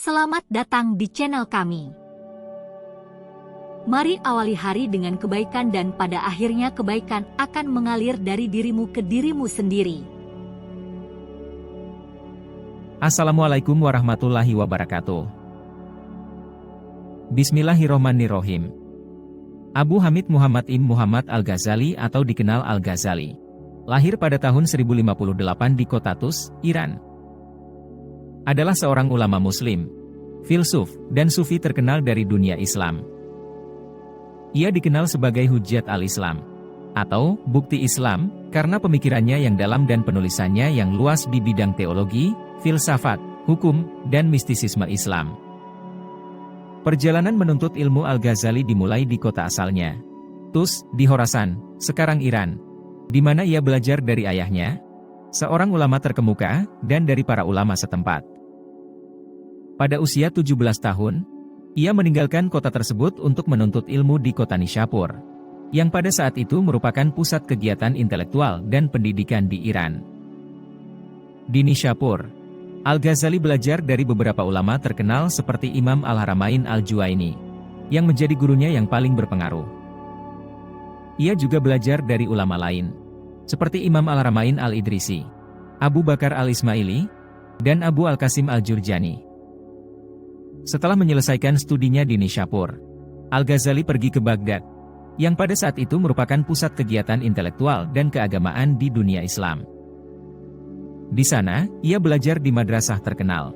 Selamat datang di channel kami. Mari awali hari dengan kebaikan dan pada akhirnya kebaikan akan mengalir dari dirimu ke dirimu sendiri. Assalamualaikum warahmatullahi wabarakatuh. Bismillahirrohmanirrohim. Abu Hamid Muhammad Ibn Muhammad Al-Ghazali atau dikenal Al-Ghazali, lahir pada tahun 1058 di kota Tus, Iran. Adalah seorang ulama muslim, filsuf, dan sufi terkenal dari dunia Islam. Ia dikenal sebagai Hujjat al-Islam, atau bukti Islam, karena pemikirannya yang dalam dan penulisannya yang luas di bidang teologi, filsafat, hukum, dan mistisisme Islam. Perjalanan menuntut ilmu Al-Ghazali dimulai di kota asalnya, Tus, di Khorasan, sekarang Iran, di mana ia belajar dari ayahnya, seorang ulama terkemuka, dan dari para ulama setempat. Pada usia 17 tahun, ia meninggalkan kota tersebut untuk menuntut ilmu di kota Nishapur, yang pada saat itu merupakan pusat kegiatan intelektual dan pendidikan di Iran. Di Nishapur, Al-Ghazali belajar dari beberapa ulama terkenal seperti Imam Al-Haramain Al-Juwaini, yang menjadi gurunya yang paling berpengaruh. Ia juga belajar dari ulama lain, seperti Imam Al-Haramain Al-Idrisi, Abu Bakar Al-Ismaili, dan Abu Al-Qasim Al-Jurjani. Setelah menyelesaikan studinya di Nishapur, Al-Ghazali pergi ke Baghdad, yang pada saat itu merupakan pusat kegiatan intelektual dan keagamaan di dunia Islam. Di sana, ia belajar di madrasah terkenal,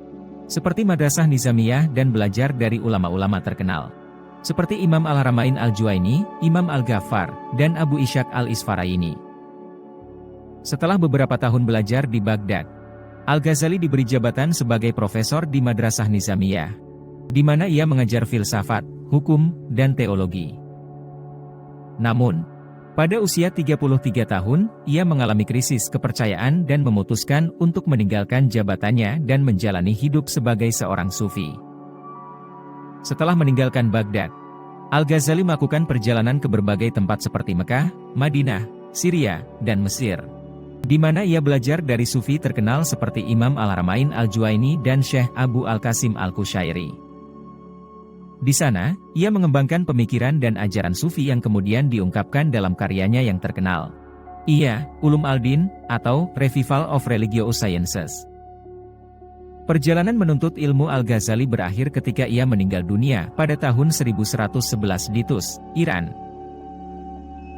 seperti Madrasah Nizamiyah dan belajar dari ulama-ulama terkenal, seperti Imam Al-Haramain Al-Juwaini, Imam Al-Ghaffar, dan Abu Ishaq Al-Isfaraini. Setelah beberapa tahun belajar di Baghdad, Al-Ghazali diberi jabatan sebagai profesor di Madrasah Nizamiyah, di mana ia mengajar filsafat, hukum, dan teologi. Namun, pada usia 33 tahun, ia mengalami krisis kepercayaan dan memutuskan untuk meninggalkan jabatannya dan menjalani hidup sebagai seorang sufi. Setelah meninggalkan Baghdad, Al-Ghazali melakukan perjalanan ke berbagai tempat seperti Mekah, Madinah, Syria, dan Mesir, di mana ia belajar dari sufi terkenal seperti Imam Al-Haramain Al-Juwaini dan Syekh Abu Al-Qasim Al-Qushairi. Di sana, ia mengembangkan pemikiran dan ajaran sufi yang kemudian diungkapkan dalam karyanya yang terkenal, Ulum al-Din, atau Revival of Religious Sciences. Perjalanan menuntut ilmu Al-Ghazali berakhir ketika ia meninggal dunia pada tahun 1111 di Tus, Iran.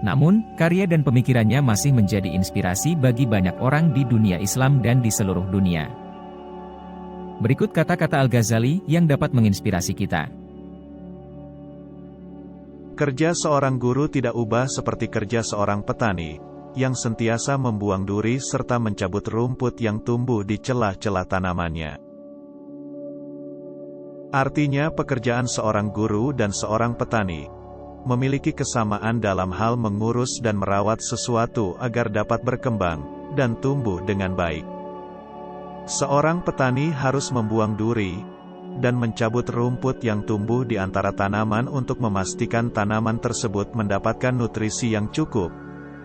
Namun, karya dan pemikirannya masih menjadi inspirasi bagi banyak orang di dunia Islam dan di seluruh dunia. Berikut kata-kata Al-Ghazali yang dapat menginspirasi kita. Kerja seorang guru tidak ubah seperti kerja seorang petani, yang sentiasa membuang duri serta mencabut rumput yang tumbuh di celah-celah tanamannya. Artinya pekerjaan seorang guru dan seorang petani memiliki kesamaan dalam hal mengurus dan merawat sesuatu agar dapat berkembang dan tumbuh dengan baik. Seorang petani harus membuang duri dan mencabut rumput yang tumbuh di antara tanaman untuk memastikan tanaman tersebut mendapatkan nutrisi yang cukup,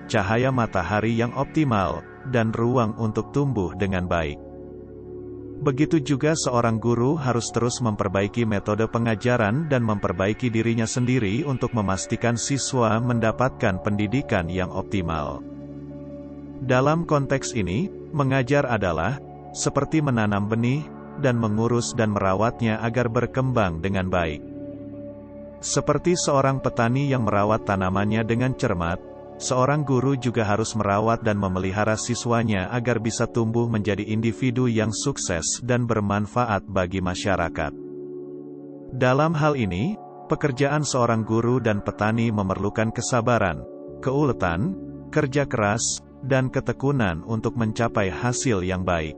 cahaya matahari yang optimal, dan ruang untuk tumbuh dengan baik. Begitu juga seorang guru harus terus memperbaiki metode pengajaran dan memperbaiki dirinya sendiri untuk memastikan siswa mendapatkan pendidikan yang optimal. Dalam konteks ini, mengajar adalah seperti menanam benih, dan mengurus dan merawatnya agar berkembang dengan baik. Seperti seorang petani yang merawat tanamannya dengan cermat, seorang guru juga harus merawat dan memelihara siswanya agar bisa tumbuh menjadi individu yang sukses dan bermanfaat bagi masyarakat. Dalam hal ini, pekerjaan seorang guru dan petani memerlukan kesabaran, keuletan, kerja keras, dan ketekunan untuk mencapai hasil yang baik.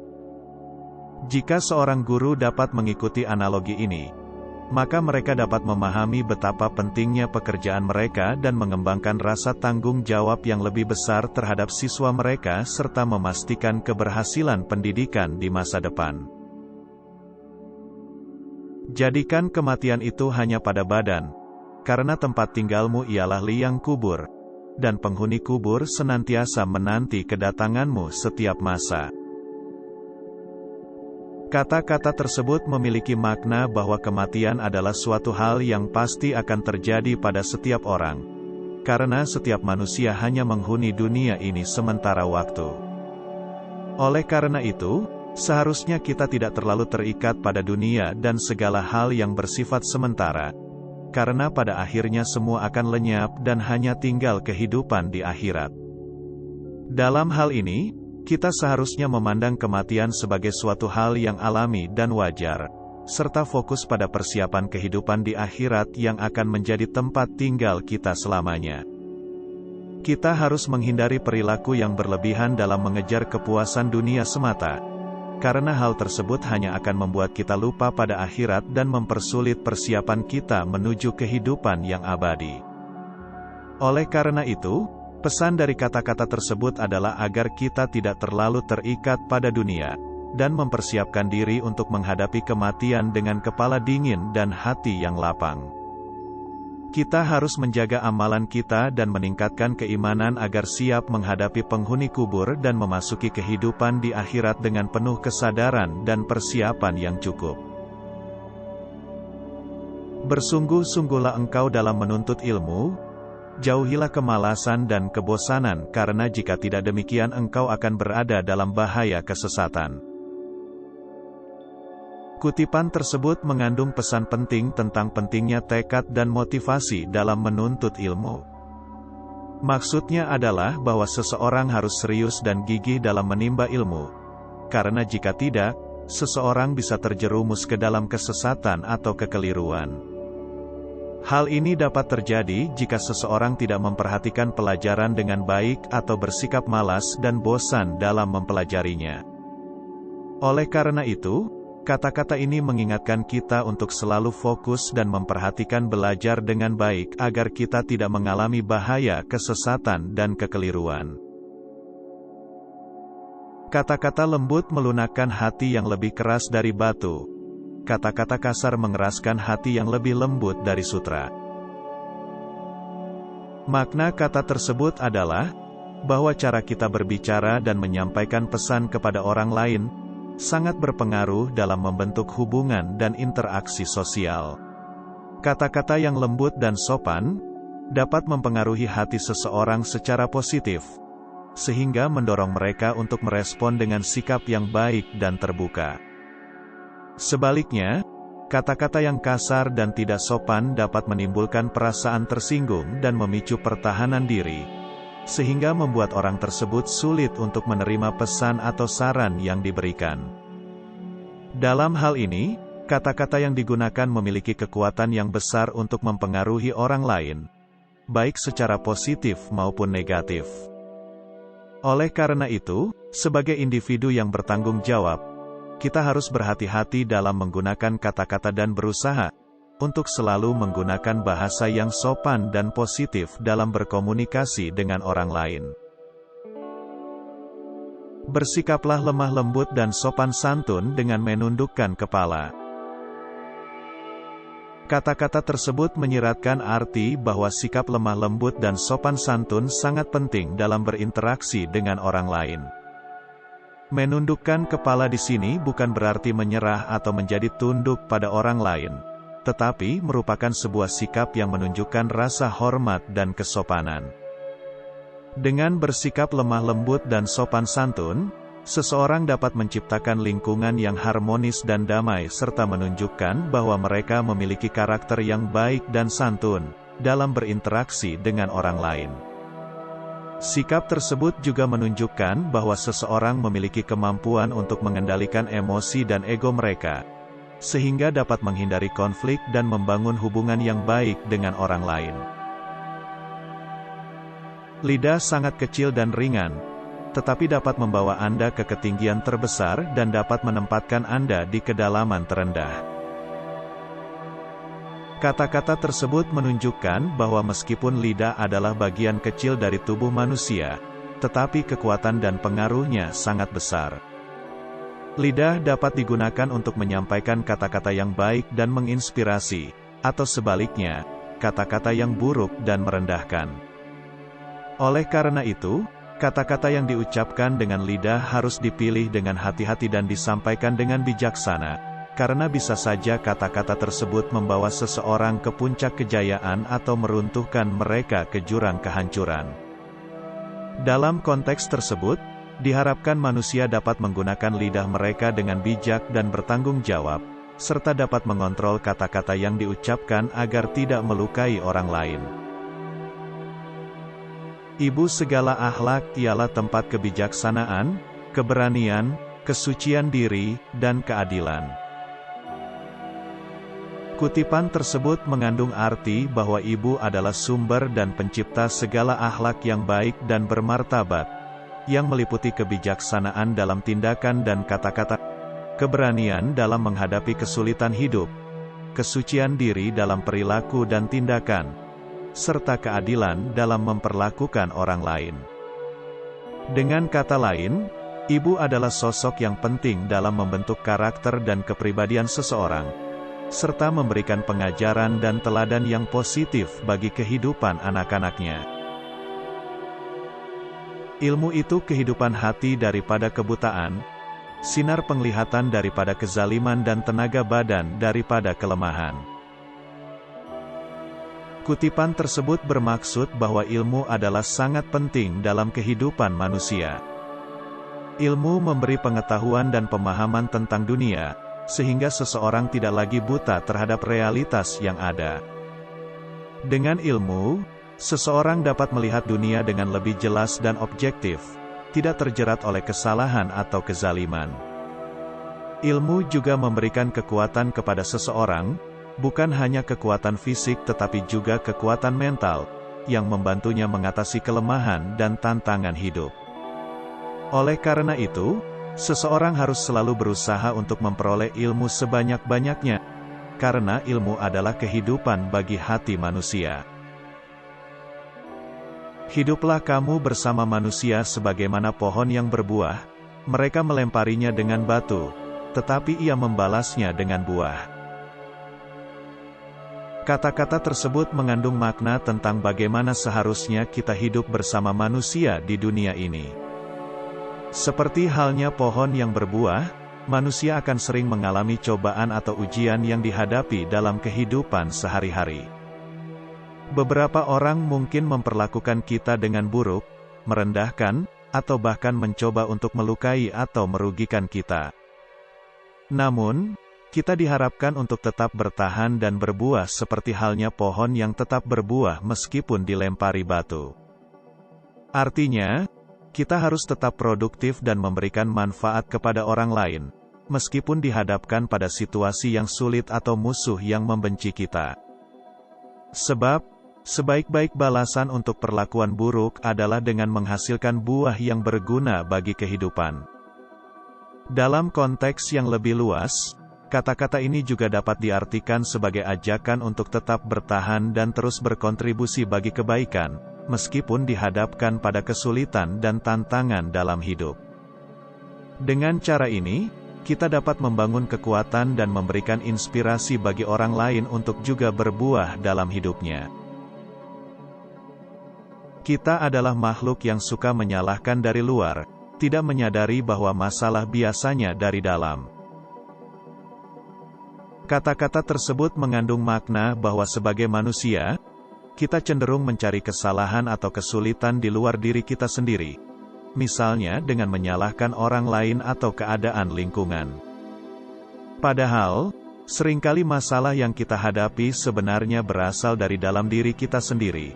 Jika seorang guru dapat mengikuti analogi ini, maka mereka dapat memahami betapa pentingnya pekerjaan mereka dan mengembangkan rasa tanggung jawab yang lebih besar terhadap siswa mereka serta memastikan keberhasilan pendidikan di masa depan. Jadikan kematian itu hanya pada badan, karena tempat tinggalmu ialah liang kubur, dan penghuni kubur senantiasa menanti kedatanganmu setiap masa. Kata-kata tersebut memiliki makna bahwa kematian adalah suatu hal yang pasti akan terjadi pada setiap orang. Karena setiap manusia hanya menghuni dunia ini sementara waktu. Oleh karena itu, seharusnya kita tidak terlalu terikat pada dunia dan segala hal yang bersifat sementara. Karena pada akhirnya semua akan lenyap dan hanya tinggal kehidupan di akhirat. Dalam hal ini, kita seharusnya memandang kematian sebagai suatu hal yang alami dan wajar, serta fokus pada persiapan kehidupan di akhirat yang akan menjadi tempat tinggal kita selamanya. Kita harus menghindari perilaku yang berlebihan dalam mengejar kepuasan dunia semata, karena hal tersebut hanya akan membuat kita lupa pada akhirat dan mempersulit persiapan kita menuju kehidupan yang abadi. Oleh karena itu, pesan dari kata-kata tersebut adalah agar kita tidak terlalu terikat pada dunia, dan mempersiapkan diri untuk menghadapi kematian dengan kepala dingin dan hati yang lapang. Kita harus menjaga amalan kita dan meningkatkan keimanan agar siap menghadapi penghuni kubur dan memasuki kehidupan di akhirat dengan penuh kesadaran dan persiapan yang cukup. Bersungguh-sungguhlah engkau dalam menuntut ilmu. Jauhilah kemalasan dan kebosanan, karena jika tidak demikian engkau akan berada dalam bahaya kesesatan. Kutipan tersebut mengandung pesan penting tentang pentingnya tekad dan motivasi dalam menuntut ilmu. Maksudnya adalah bahwa seseorang harus serius dan gigih dalam menimba ilmu. Karena jika tidak, seseorang bisa terjerumus ke dalam kesesatan atau kekeliruan. Hal ini dapat terjadi jika seseorang tidak memperhatikan pelajaran dengan baik atau bersikap malas dan bosan dalam mempelajarinya. Oleh karena itu, kata-kata ini mengingatkan kita untuk selalu fokus dan memperhatikan belajar dengan baik agar kita tidak mengalami bahaya kesesatan dan kekeliruan. Kata-kata lembut melunakkan hati yang lebih keras dari batu. Kata-kata kasar mengeraskan hati yang lebih lembut dari sutra. Makna kata tersebut adalah bahwa cara kita berbicara dan menyampaikan pesan kepada orang lain sangat berpengaruh dalam membentuk hubungan dan interaksi sosial. Kata-kata yang lembut dan sopan dapat mempengaruhi hati seseorang secara positif, sehingga mendorong mereka untuk merespon dengan sikap yang baik dan terbuka. Sebaliknya, kata-kata yang kasar dan tidak sopan dapat menimbulkan perasaan tersinggung dan memicu pertahanan diri, sehingga membuat orang tersebut sulit untuk menerima pesan atau saran yang diberikan. Dalam hal ini, kata-kata yang digunakan memiliki kekuatan yang besar untuk mempengaruhi orang lain, baik secara positif maupun negatif. Oleh karena itu, sebagai individu yang bertanggung jawab, kita harus berhati-hati dalam menggunakan kata-kata dan berusaha untuk selalu menggunakan bahasa yang sopan dan positif dalam berkomunikasi dengan orang lain. Bersikaplah lemah lembut dan sopan santun dengan menundukkan kepala. Kata-kata tersebut menyiratkan arti bahwa sikap lemah lembut dan sopan santun sangat penting dalam berinteraksi dengan orang lain. Menundukkan kepala di sini bukan berarti menyerah atau menjadi tunduk pada orang lain, tetapi merupakan sebuah sikap yang menunjukkan rasa hormat dan kesopanan. Dengan bersikap lemah lembut dan sopan santun, seseorang dapat menciptakan lingkungan yang harmonis dan damai serta menunjukkan bahwa mereka memiliki karakter yang baik dan santun dalam berinteraksi dengan orang lain. Sikap tersebut juga menunjukkan bahwa seseorang memiliki kemampuan untuk mengendalikan emosi dan ego mereka, sehingga dapat menghindari konflik dan membangun hubungan yang baik dengan orang lain. Lidah sangat kecil dan ringan, tetapi dapat membawa Anda ke ketinggian terbesar dan dapat menempatkan Anda di kedalaman terendah. Kata-kata tersebut menunjukkan bahwa meskipun lidah adalah bagian kecil dari tubuh manusia, tetapi kekuatan dan pengaruhnya sangat besar. Lidah dapat digunakan untuk menyampaikan kata-kata yang baik dan menginspirasi, atau sebaliknya, kata-kata yang buruk dan merendahkan. Oleh karena itu, Kata-kata yang diucapkan dengan lidah harus dipilih dengan hati-hati dan disampaikan dengan bijaksana, karena bisa saja kata-kata tersebut membawa seseorang ke puncak kejayaan atau meruntuhkan mereka ke jurang kehancuran. Dalam konteks tersebut, diharapkan manusia dapat menggunakan lidah mereka dengan bijak dan bertanggung jawab, serta dapat mengontrol kata-kata yang diucapkan agar tidak melukai orang lain. Ibu segala akhlak ialah tempat kebijaksanaan, keberanian, kesucian diri, dan keadilan. Kutipan tersebut mengandung arti bahwa ibu adalah sumber dan pencipta segala akhlak yang baik dan bermartabat, yang meliputi kebijaksanaan dalam tindakan dan kata-kata, keberanian dalam menghadapi kesulitan hidup, kesucian diri dalam perilaku dan tindakan, serta keadilan dalam memperlakukan orang lain. Dengan kata lain, ibu adalah sosok yang penting dalam membentuk karakter dan kepribadian seseorang, serta memberikan pengajaran dan teladan yang positif bagi kehidupan anak-anaknya. Ilmu itu kehidupan hati daripada kebutaan, sinar penglihatan daripada kezaliman dan tenaga badan daripada kelemahan. Kutipan tersebut bermaksud bahwa ilmu adalah sangat penting dalam kehidupan manusia. Ilmu memberi pengetahuan dan pemahaman tentang dunia, sehingga seseorang tidak lagi buta terhadap realitas yang ada. Dengan ilmu, seseorang dapat melihat dunia dengan lebih jelas dan objektif, tidak terjerat oleh kesalahan atau kezaliman. Ilmu juga memberikan kekuatan kepada seseorang, bukan hanya kekuatan fisik tetapi juga kekuatan mental, yang membantunya mengatasi kelemahan dan tantangan hidup. Oleh karena itu, seseorang harus selalu berusaha untuk memperoleh ilmu sebanyak-banyaknya, karena ilmu adalah kehidupan bagi hati manusia. Hiduplah kamu bersama manusia sebagaimana pohon yang berbuah, mereka melemparinya dengan batu, tetapi ia membalasnya dengan buah. Kata-kata tersebut mengandung makna tentang bagaimana seharusnya kita hidup bersama manusia di dunia ini. Seperti halnya pohon yang berbuah, manusia akan sering mengalami cobaan atau ujian yang dihadapi dalam kehidupan sehari-hari. Beberapa orang mungkin memperlakukan kita dengan buruk, merendahkan, atau bahkan mencoba untuk melukai atau merugikan kita. Namun, kita diharapkan untuk tetap bertahan dan berbuah seperti halnya pohon yang tetap berbuah meskipun dilempari batu. Artinya, kita harus tetap produktif dan memberikan manfaat kepada orang lain, meskipun dihadapkan pada situasi yang sulit atau musuh yang membenci kita. Sebab, sebaik-baik balasan untuk perlakuan buruk adalah dengan menghasilkan buah yang berguna bagi kehidupan. Dalam konteks yang lebih luas, kata-kata ini juga dapat diartikan sebagai ajakan untuk tetap bertahan dan terus berkontribusi bagi kebaikan, meskipun dihadapkan pada kesulitan dan tantangan dalam hidup. Dengan cara ini, kita dapat membangun kekuatan dan memberikan inspirasi bagi orang lain untuk juga berbuah dalam hidupnya. Kita adalah makhluk yang suka menyalahkan dari luar, tidak menyadari bahwa masalah biasanya dari dalam. Kata-kata tersebut mengandung makna bahwa sebagai manusia, kita cenderung mencari kesalahan atau kesulitan di luar diri kita sendiri. Misalnya dengan menyalahkan orang lain atau keadaan lingkungan. Padahal, seringkali masalah yang kita hadapi sebenarnya berasal dari dalam diri kita sendiri.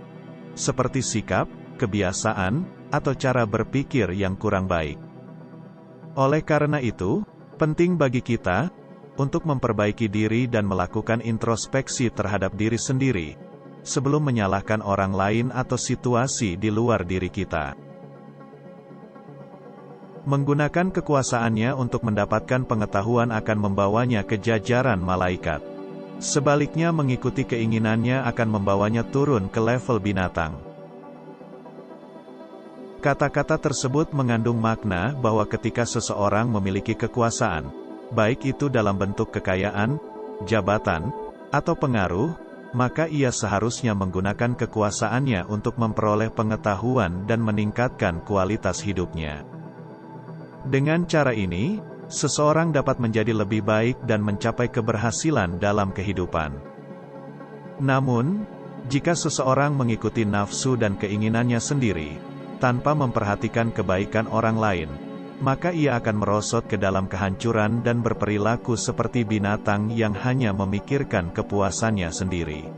Seperti sikap, kebiasaan, atau cara berpikir yang kurang baik. Oleh karena itu, penting bagi kita untuk memperbaiki diri dan melakukan introspeksi terhadap diri sendiri, sebelum menyalahkan orang lain atau situasi di luar diri kita. Menggunakan kekuasaannya untuk mendapatkan pengetahuan akan membawanya ke jajaran malaikat. Sebaliknya mengikuti keinginannya akan membawanya turun ke level binatang. Kata-kata tersebut mengandung makna bahwa ketika seseorang memiliki kekuasaan, baik itu dalam bentuk kekayaan, jabatan, atau pengaruh, maka ia seharusnya menggunakan kekuasaannya untuk memperoleh pengetahuan dan meningkatkan kualitas hidupnya. Dengan cara ini, seseorang dapat menjadi lebih baik dan mencapai keberhasilan dalam kehidupan. Namun, jika seseorang mengikuti nafsu dan keinginannya sendiri, tanpa memperhatikan kebaikan orang lain, maka ia akan merosot ke dalam kehancuran dan berperilaku seperti binatang yang hanya memikirkan kepuasannya sendiri.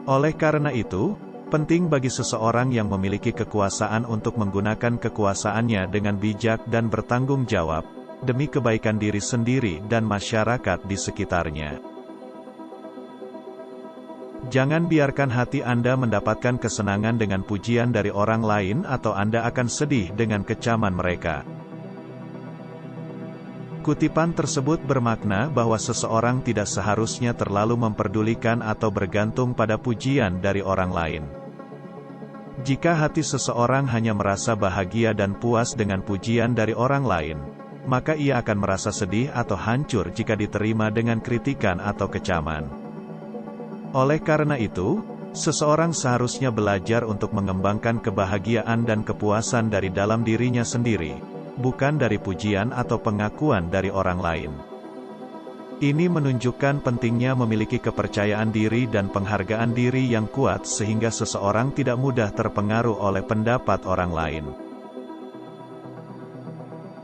Oleh karena itu, penting bagi seseorang yang memiliki kekuasaan untuk menggunakan kekuasaannya dengan bijak dan bertanggung jawab, demi kebaikan diri sendiri dan masyarakat di sekitarnya. Jangan biarkan hati Anda mendapatkan kesenangan dengan pujian dari orang lain atau Anda akan sedih dengan kecaman mereka. Kutipan tersebut bermakna bahwa seseorang tidak seharusnya terlalu memperdulikan atau bergantung pada pujian dari orang lain. Jika hati seseorang hanya merasa bahagia dan puas dengan pujian dari orang lain, maka ia akan merasa sedih atau hancur jika diterima dengan kritikan atau kecaman. Oleh karena itu, seseorang seharusnya belajar untuk mengembangkan kebahagiaan dan kepuasan dari dalam dirinya sendiri, bukan dari pujian atau pengakuan dari orang lain. Ini menunjukkan pentingnya memiliki kepercayaan diri dan penghargaan diri yang kuat sehingga seseorang tidak mudah terpengaruh oleh pendapat orang lain.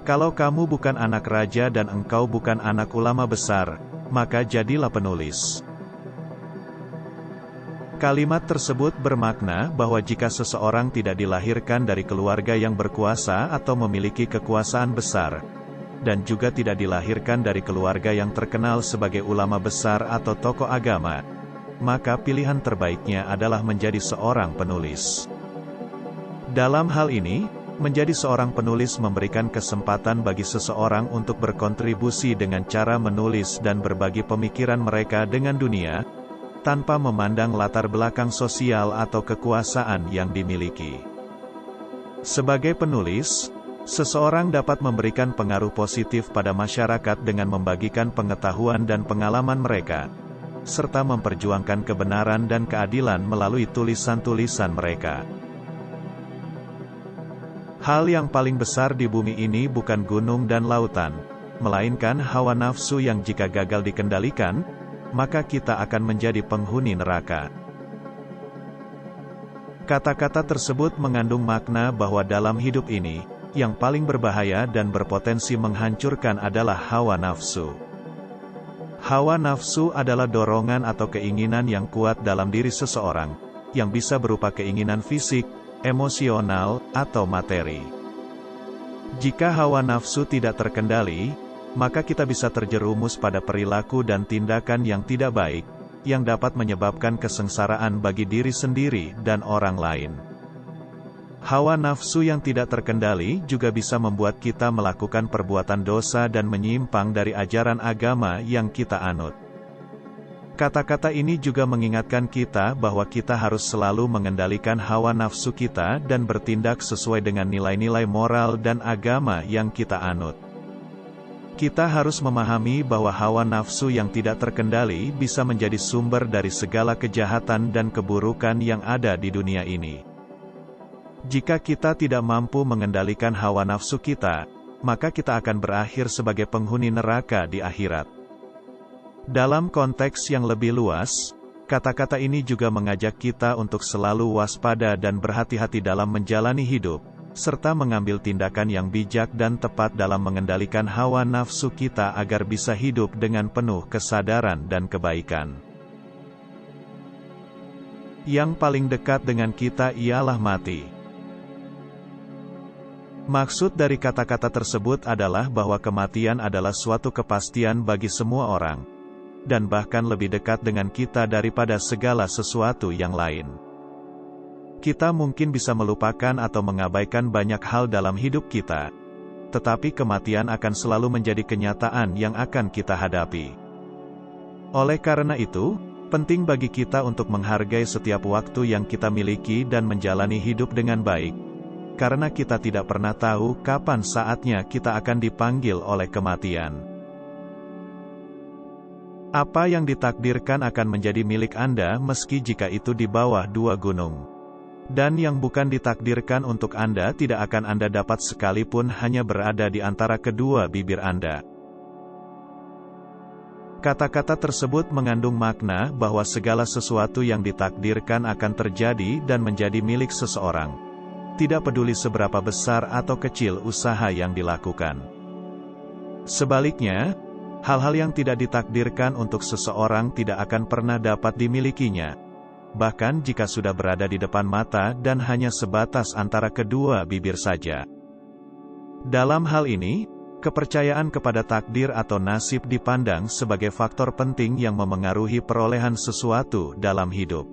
Kalau kamu bukan anak raja dan engkau bukan anak ulama besar, maka jadilah penulis. Kalimat tersebut bermakna bahwa jika seseorang tidak dilahirkan dari keluarga yang berkuasa atau memiliki kekuasaan besar, dan juga tidak dilahirkan dari keluarga yang terkenal sebagai ulama besar atau tokoh agama, maka pilihan terbaiknya adalah menjadi seorang penulis. Dalam hal ini, menjadi seorang penulis memberikan kesempatan bagi seseorang untuk berkontribusi dengan cara menulis dan berbagi pemikiran mereka dengan dunia, tanpa memandang latar belakang sosial atau kekuasaan yang dimiliki. Sebagai penulis, seseorang dapat memberikan pengaruh positif pada masyarakat dengan membagikan pengetahuan dan pengalaman mereka, serta memperjuangkan kebenaran dan keadilan melalui tulisan-tulisan mereka. Hal yang paling besar di bumi ini bukan gunung dan lautan, melainkan hawa nafsu yang jika gagal dikendalikan, maka kita akan menjadi penghuni neraka. Kata-kata tersebut mengandung makna bahwa dalam hidup ini, yang paling berbahaya dan berpotensi menghancurkan adalah hawa nafsu. Hawa nafsu adalah dorongan atau keinginan yang kuat dalam diri seseorang, yang bisa berupa keinginan fisik, emosional, atau materi. Jika hawa nafsu tidak terkendali, maka kita bisa terjerumus pada perilaku dan tindakan yang tidak baik, yang dapat menyebabkan kesengsaraan bagi diri sendiri dan orang lain. Hawa nafsu yang tidak terkendali juga bisa membuat kita melakukan perbuatan dosa dan menyimpang dari ajaran agama yang kita anut. Kata-kata ini juga mengingatkan kita bahwa kita harus selalu mengendalikan hawa nafsu kita dan bertindak sesuai dengan nilai-nilai moral dan agama yang kita anut. Kita harus memahami bahwa hawa nafsu yang tidak terkendali bisa menjadi sumber dari segala kejahatan dan keburukan yang ada di dunia ini. Jika kita tidak mampu mengendalikan hawa nafsu kita, maka kita akan berakhir sebagai penghuni neraka di akhirat. Dalam konteks yang lebih luas, kata-kata ini juga mengajak kita untuk selalu waspada dan berhati-hati dalam menjalani hidup, serta mengambil tindakan yang bijak dan tepat dalam mengendalikan hawa nafsu kita agar bisa hidup dengan penuh kesadaran dan kebaikan. Yang paling dekat dengan kita ialah mati. Maksud dari kata-kata tersebut adalah bahwa kematian adalah suatu kepastian bagi semua orang, dan bahkan lebih dekat dengan kita daripada segala sesuatu yang lain. Kita mungkin bisa melupakan atau mengabaikan banyak hal dalam hidup kita, tetapi kematian akan selalu menjadi kenyataan yang akan kita hadapi. Oleh karena itu, penting bagi kita untuk menghargai setiap waktu yang kita miliki dan menjalani hidup dengan baik, karena kita tidak pernah tahu kapan saatnya kita akan dipanggil oleh kematian. Apa yang ditakdirkan akan menjadi milik Anda meski jika itu di bawah 2 gunung. Dan yang bukan ditakdirkan untuk Anda tidak akan Anda dapat sekalipun hanya berada di antara kedua bibir Anda. Kata-kata tersebut mengandung makna bahwa segala sesuatu yang ditakdirkan akan terjadi dan menjadi milik seseorang. Tidak peduli seberapa besar atau kecil usaha yang dilakukan. Sebaliknya, hal-hal yang tidak ditakdirkan untuk seseorang tidak akan pernah dapat dimilikinya. Bahkan jika sudah berada di depan mata dan hanya sebatas antara kedua bibir saja. Dalam hal ini, kepercayaan kepada takdir atau nasib dipandang sebagai faktor penting yang memengaruhi perolehan sesuatu dalam hidup.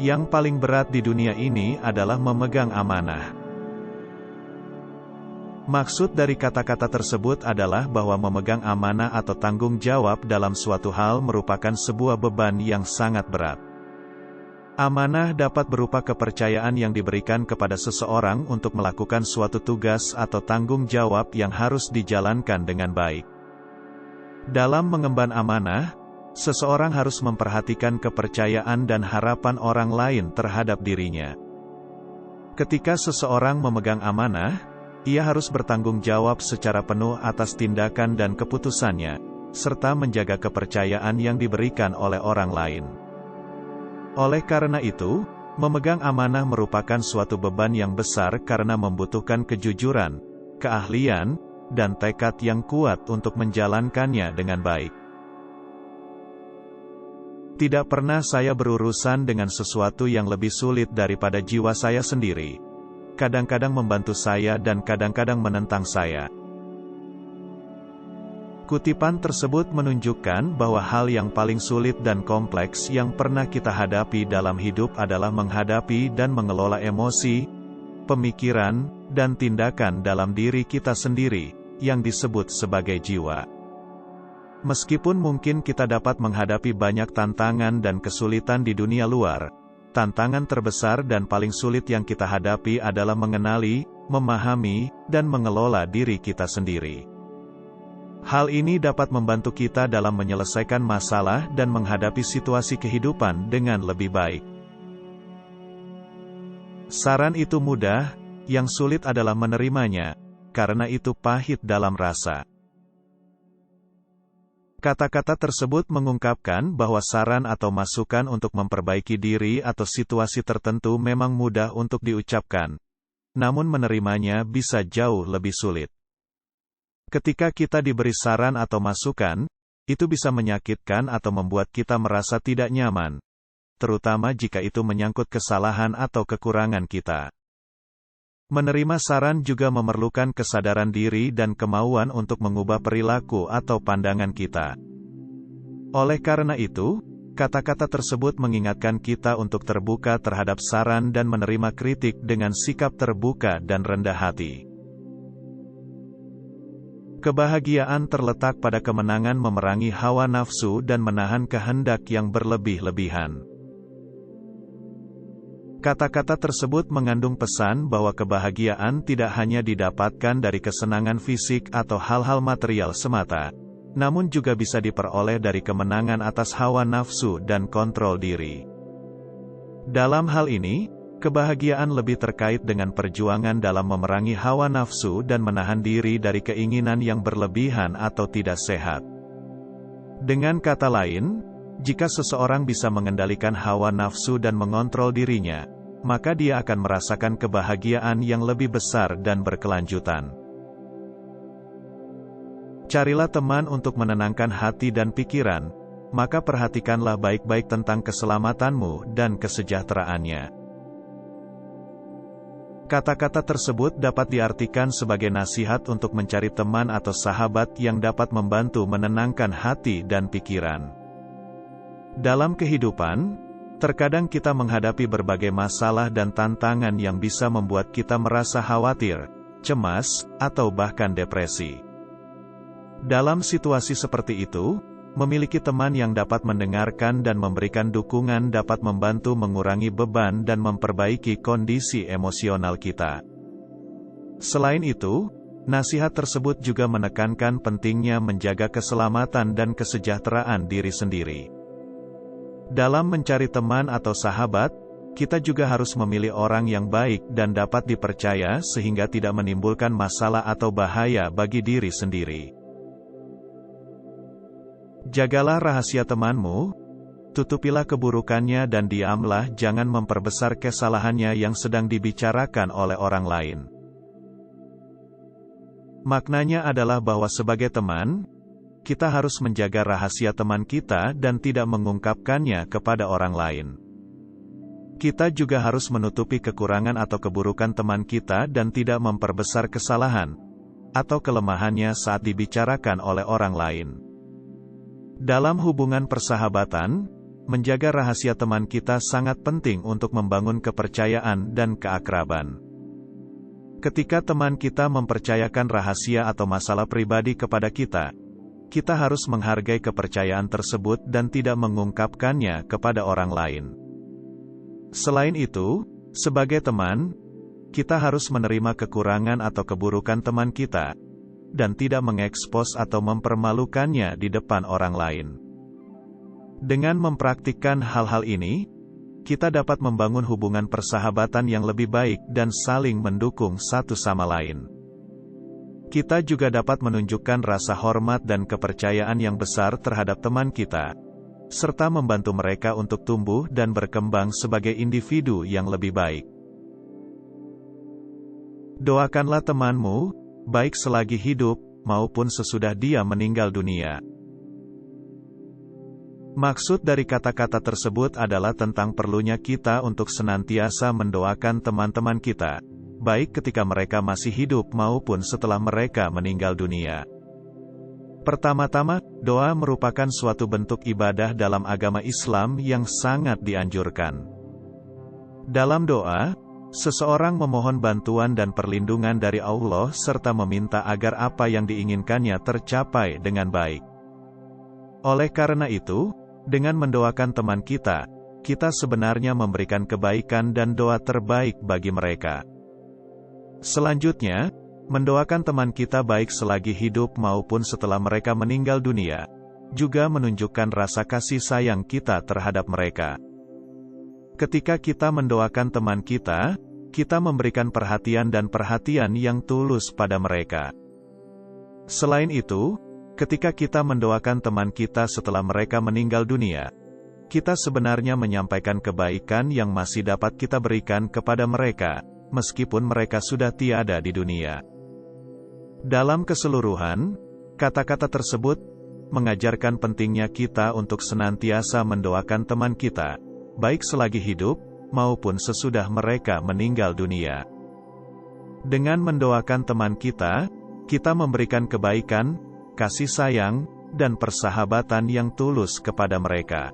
Yang paling berat di dunia ini adalah memegang amanah. Maksud dari kata-kata tersebut adalah bahwa memegang amanah atau tanggung jawab dalam suatu hal merupakan sebuah beban yang sangat berat. Amanah dapat berupa kepercayaan yang diberikan kepada seseorang untuk melakukan suatu tugas atau tanggung jawab yang harus dijalankan dengan baik. Dalam mengemban amanah, seseorang harus memperhatikan kepercayaan dan harapan orang lain terhadap dirinya. Ketika seseorang memegang amanah, ia harus bertanggung jawab secara penuh atas tindakan dan keputusannya, serta menjaga kepercayaan yang diberikan oleh orang lain. Oleh karena itu, memegang amanah merupakan suatu beban yang besar karena membutuhkan kejujuran, keahlian, dan tekad yang kuat untuk menjalankannya dengan baik. Tidak pernah saya berurusan dengan sesuatu yang lebih sulit daripada jiwa saya sendiri. Kadang-kadang membantu saya dan kadang-kadang menentang saya. Kutipan tersebut menunjukkan bahwa hal yang paling sulit dan kompleks yang pernah kita hadapi dalam hidup adalah menghadapi dan mengelola emosi, pemikiran, dan tindakan dalam diri kita sendiri, yang disebut sebagai jiwa. Meskipun mungkin kita dapat menghadapi banyak tantangan dan kesulitan di dunia luar, tantangan terbesar dan paling sulit yang kita hadapi adalah mengenali, memahami, dan mengelola diri kita sendiri. Hal ini dapat membantu kita dalam menyelesaikan masalah dan menghadapi situasi kehidupan dengan lebih baik. Saran itu mudah, yang sulit adalah menerimanya, karena itu pahit dalam rasa. Kata-kata tersebut mengungkapkan bahwa saran atau masukan untuk memperbaiki diri atau situasi tertentu memang mudah untuk diucapkan, namun menerimanya bisa jauh lebih sulit. Ketika kita diberi saran atau masukan, itu bisa menyakitkan atau membuat kita merasa tidak nyaman, terutama jika itu menyangkut kesalahan atau kekurangan kita. Menerima saran juga memerlukan kesadaran diri dan kemauan untuk mengubah perilaku atau pandangan kita. Oleh karena itu, kata-kata tersebut mengingatkan kita untuk terbuka terhadap saran dan menerima kritik dengan sikap terbuka dan rendah hati. Kebahagiaan terletak pada kemenangan memerangi hawa nafsu dan menahan kehendak yang berlebih-lebihan. Kata-kata tersebut mengandung pesan bahwa kebahagiaan tidak hanya didapatkan dari kesenangan fisik atau hal-hal material semata, namun juga bisa diperoleh dari kemenangan atas hawa nafsu dan kontrol diri. Dalam hal ini, kebahagiaan lebih terkait dengan perjuangan dalam memerangi hawa nafsu dan menahan diri dari keinginan yang berlebihan atau tidak sehat. Dengan kata lain, jika seseorang bisa mengendalikan hawa nafsu dan mengontrol dirinya, maka dia akan merasakan kebahagiaan yang lebih besar dan berkelanjutan. Carilah teman untuk menenangkan hati dan pikiran, maka perhatikanlah baik-baik tentang keselamatanmu dan kesejahteraannya. Kata-kata tersebut dapat diartikan sebagai nasihat untuk mencari teman atau sahabat yang dapat membantu menenangkan hati dan pikiran. Dalam kehidupan, terkadang kita menghadapi berbagai masalah dan tantangan yang bisa membuat kita merasa khawatir, cemas, atau bahkan depresi. Dalam situasi seperti itu, memiliki teman yang dapat mendengarkan dan memberikan dukungan dapat membantu mengurangi beban dan memperbaiki kondisi emosional kita. Selain itu, Nasihat tersebut juga menekankan pentingnya menjaga keselamatan dan kesejahteraan diri sendiri. Dalam mencari teman atau sahabat, kita juga harus memilih orang yang baik dan dapat dipercaya sehingga tidak menimbulkan masalah atau bahaya bagi diri sendiri. Jagalah rahasia temanmu, tutupilah keburukannya dan diamlah, jangan memperbesar kesalahannya yang sedang dibicarakan oleh orang lain. Maknanya adalah bahwa sebagai teman, kita harus menjaga rahasia teman kita dan tidak mengungkapkannya kepada orang lain. Kita juga harus menutupi kekurangan atau keburukan teman kita dan tidak memperbesar kesalahan atau kelemahannya saat dibicarakan oleh orang lain. Dalam hubungan persahabatan, menjaga rahasia teman kita sangat penting untuk membangun kepercayaan dan keakraban. Ketika teman kita mempercayakan rahasia atau masalah pribadi kepada kita, kita harus menghargai kepercayaan tersebut dan tidak mengungkapkannya kepada orang lain. Selain itu, sebagai teman, kita harus menerima kekurangan atau keburukan teman kita, dan tidak mengekspos atau mempermalukannya di depan orang lain. Dengan mempraktikkan hal-hal ini, kita dapat membangun hubungan persahabatan yang lebih baik dan saling mendukung satu sama lain. Kita juga dapat menunjukkan rasa hormat dan kepercayaan yang besar terhadap teman kita, serta membantu mereka untuk tumbuh dan berkembang sebagai individu yang lebih baik. Doakanlah temanmu, baik selagi hidup, maupun sesudah dia meninggal dunia. Maksud dari kata-kata tersebut adalah tentang perlunya kita untuk senantiasa mendoakan teman-teman kita, baik ketika mereka masih hidup maupun setelah mereka meninggal dunia. Pertama-tama, doa merupakan suatu bentuk ibadah dalam agama Islam yang sangat dianjurkan. Dalam doa, seseorang memohon bantuan dan perlindungan dari Allah serta meminta agar apa yang diinginkannya tercapai dengan baik. Oleh karena itu, dengan mendoakan teman kita, kita sebenarnya memberikan kebaikan dan doa terbaik bagi mereka. Selanjutnya, mendoakan teman kita baik selagi hidup maupun setelah mereka meninggal dunia, juga menunjukkan rasa kasih sayang kita terhadap mereka. Ketika kita mendoakan teman kita memberikan perhatian dan perhatian yang tulus pada mereka. Selain itu, ketika kita mendoakan teman kita setelah mereka meninggal dunia, kita sebenarnya menyampaikan kebaikan yang masih dapat kita berikan kepada mereka, meskipun mereka sudah tiada di dunia. Dalam keseluruhan, kata-kata tersebut mengajarkan pentingnya kita untuk senantiasa mendoakan teman kita, baik selagi hidup, maupun sesudah mereka meninggal dunia. Dengan mendoakan teman kita memberikan kebaikan, kasih sayang, dan persahabatan yang tulus kepada mereka.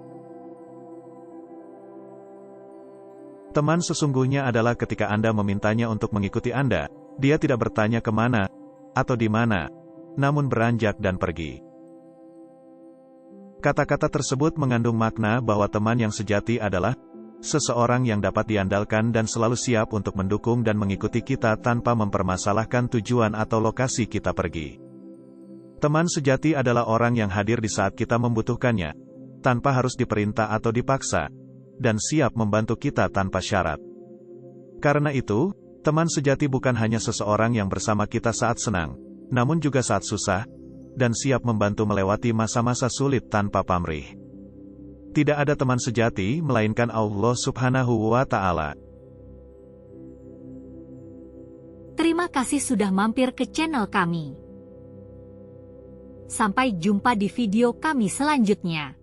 Teman sesungguhnya adalah ketika Anda memintanya untuk mengikuti Anda, dia tidak bertanya kemana, atau di mana, namun beranjak dan pergi. Kata-kata tersebut mengandung makna bahwa teman yang sejati adalah seseorang yang dapat diandalkan dan selalu siap untuk mendukung dan mengikuti kita tanpa mempermasalahkan tujuan atau lokasi kita pergi. Teman sejati adalah orang yang hadir di saat kita membutuhkannya, tanpa harus diperintah atau dipaksa, dan siap membantu kita tanpa syarat. Karena itu, teman sejati bukan hanya seseorang yang bersama kita saat senang, namun juga saat susah, dan siap membantu melewati masa-masa sulit tanpa pamrih. Tidak ada teman sejati, melainkan Allah Subhanahu wa Ta'ala. Terima kasih sudah mampir ke channel kami. Sampai jumpa di video kami selanjutnya.